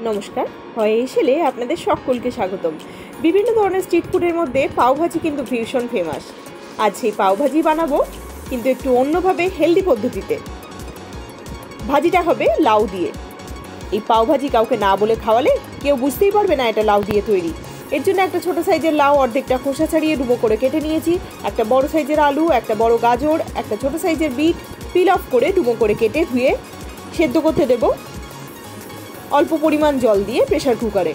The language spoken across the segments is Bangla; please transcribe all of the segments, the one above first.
নমস্কার, হয়ে এসেলে আপনাদের সকলকে স্বাগতম। বিভিন্ন ধরনের স্ট্রিট ফুডের মধ্যে পাওভাজি কিন্তু ভীষণ ফেমাস। আজ সেই পাওভাজি বানাবো, কিন্তু একটু অন্যভাবে, হেলদি পদ্ধতিতে। ভাজিটা হবে লাউ দিয়ে। এই পাওভাজি কাউকে না বলে খাওয়ালে কেউ বুঝতেই পারবে না এটা লাউ দিয়ে তৈরি। এর জন্য একটা ছোটো সাইজের লাউ অর্ধেকটা খোসা ছাড়িয়ে ডুবো করে কেটে নিয়েছি। একটা বড় সাইজের আলু, একটা বড় গাজর, একটা ছোটো সাইজের বিট পিল অফ করে ডুবো করে কেটে ধুয়ে সেদ্ধ করতে দেবো অল্প পরিমাণ জল দিয়ে প্রেসার কুকারে।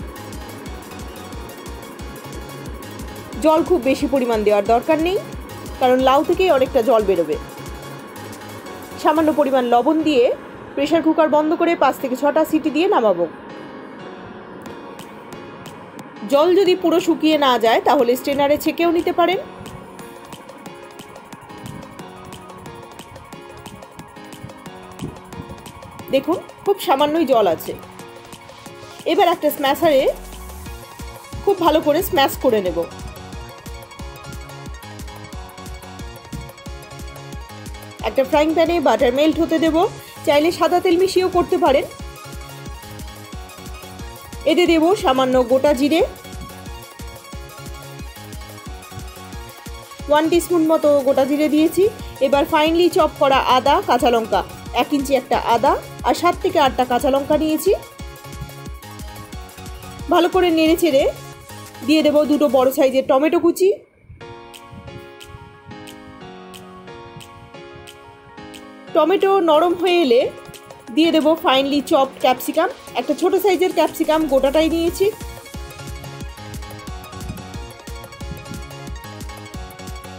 জল খুব বেশি পরিমাণ দেওয়ার দরকার নেই, কারণ লাউ থেকেই অনেকটা জল বেরোবে। সামান্য পরিমাণ লবণ দিয়ে প্রেসার কুকার বন্ধ করে 5 থেকে 6টা সিটি দিয়ে নামাবো। জল যদি পুরো শুকিয়ে না যায় তাহলে স্ট্রেনারে ছেঁকেও নিতে পারেন। দেখুন, খুব সামান্যই জল আছে। এবার একটা স্ম্যাশারে খুব ভালো করে স্ম্যাশ করে নেব। একটা ফ্রাইং প্যানে বাটার মেল্ট হতে দেব। চাইলে সাদা তেল মিশিয়েও করতে পারেন। এতে দেব সামান্য গোটা জিরে, 1 টিস্পুন মতো গোটা জিরে দিয়েছি। এবার ফাইনলি চপ করা আদা, কাঁচা লঙ্কা, 1 ইঞ্চি একটা আদা আর 7 থেকে 8টা কাঁচা লঙ্কা নিয়েছি। ভালো করে নেড়ে চেড়ে দিয়ে দেব 2টো বড় সাইজের টমেটো কুচি। টমেটো নরম হয়ে এলে দিয়ে দেব ফাইনলি চপড ক্যাপসিকাম। একটা ছোট সাইজের ক্যাপসিকাম গোটাটাই নিয়েছি।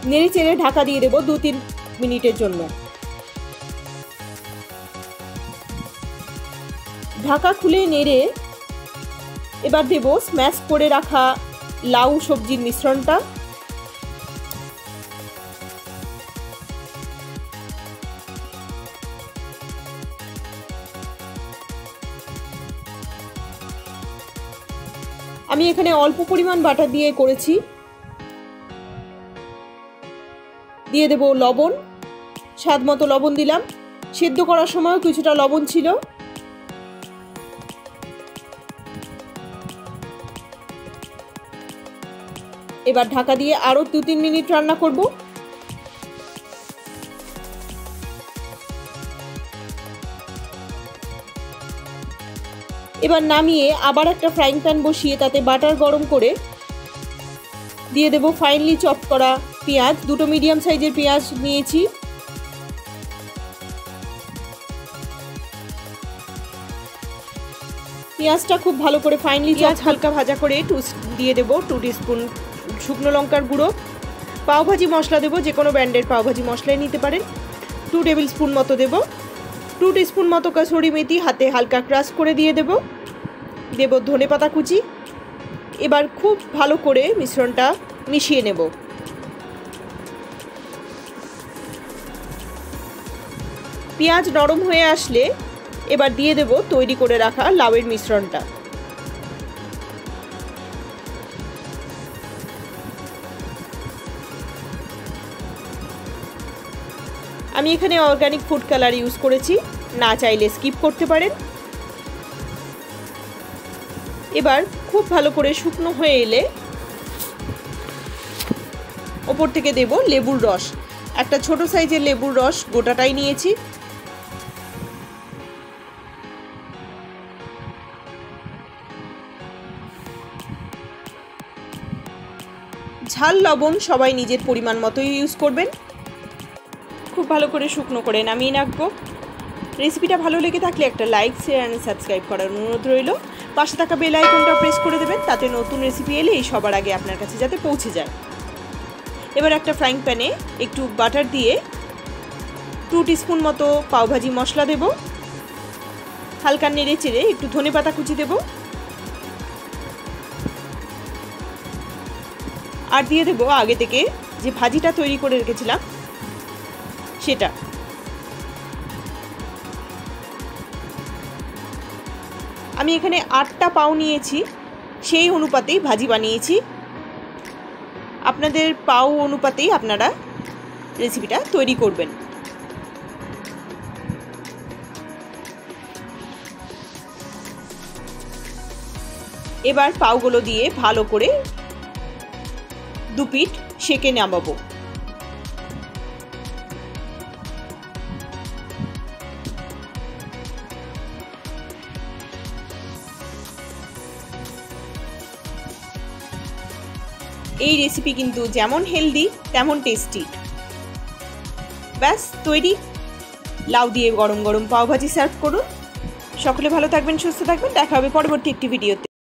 নেড়ে চেড়ে ঢাকা দিয়ে দেব 2-3 মিনিটের জন্য। ঢাকা খুলে নেড়ে এবার দেব স্ম্যাশ করে রাখা লাউ সবজির মিশ্রণটা। আমি এখানে অল্প পরিমাণ বাটার দিয়ে করেছি। দিয়ে দেব লবণ, স্বাদ মতো লবণ দিলাম। সেদ্ধ করার সময়ও কিছুটা লবণ ছিল। এবার ঢাকা দিয়ে আরো 2-3 মিনিট রান্না করব। এবার নামিয়ে আবার একটা ফ্রাইং প্যান বসিয়ে তাতে বাটার গরম করে দিয়ে দেব ফাইনলি চপ করা পেঁয়াজ। 2টো মিডিয়াম সাইজের পেঁয়াজ নিয়েছি। পেঁয়াজটা খুব ভালো করে ফাইনলি চপ হালকা ভাজা করে দিয়ে দেব 2 টিস্পুন শুকনো লঙ্কার গুঁড়ো। পাওভাজি মশলা দেব, যে কোনো ব্র্যান্ডের পাওভাজি মশলাই নিতে পারেন। 2 টেবিল স্পুন মতো দেব। 2 টিস্পুন মতো কাসুরি মেথি হাতে হালকা ক্রাশ করে দিয়ে দেব। দেব ধনেপাতা কুচি। এবার খুব ভালো করে মিশ্রণটা মিশিয়ে নেব। পেঁয়াজ নরম হয়ে আসলে এবার দিয়ে দেব তৈরি করে রাখা লাউয়ের মিশ্রণটা। আমি এখানে অর্গানিক ফুড কালার ইউজ করেছি, না চাইলে স্কিপ করতে পারেন। এবার খুব ভালো করে শুকনো হয়ে এলে ওপর থেকে দেব লেবুর রস। একটা ছোট সাইজের লেবুর রস গোটাটাই নিয়েছি। ঝাল লবণ সবাই নিজের পরিমাণ মতোই ইউজ করবেন। খুব ভালো করে শুকনো করে নামিয়ে রাখবো। রেসিপিটা ভালো লেগে থাকলে একটা লাইক, শেয়ার আর সাবস্ক্রাইব করার অনুরোধ রইল। পাশে থাকা বেল আইকনটা প্রেস করে দেবেন, তাতে নতুন রেসিপি এলে সবার আগে আপনার কাছে যাতে পৌঁছে যায়। এবার একটা ফ্রাইং প্যানে একটু বাটার দিয়ে 2 টিস্পুন মতো পাওভাজি মশলা দেব। হালকা নেড়ে চেড়ে একটু ধনেপাতা কুচি দেব আর দিয়ে দেব আগে থেকে যে ভাজিটা তৈরি করে রেখেছিলাম সেটা। আমি এখানে 8টা পাও নিয়েছি, সেই অনুপাতেই ভাজি বানিয়েছি। আপনাদের পাও অনুপাতেই আপনারা রেসিপিটা তৈরি করবেন। এবার পাউগুলো দিয়ে ভালো করে দুপিঠ সেঁকে নামাবো। এই রেসিপি কিন্তু যেমন হেলদি তেমন টেস্টি। ব্যাস তৈরি। লাউ দিয়ে গরম গরম পাওভাজি সার্ভ করুন। সকলে ভালো থাকবেন, সুস্থ থাকবেন। দেখা হবে পরবর্তী একটি ভিডিওতে।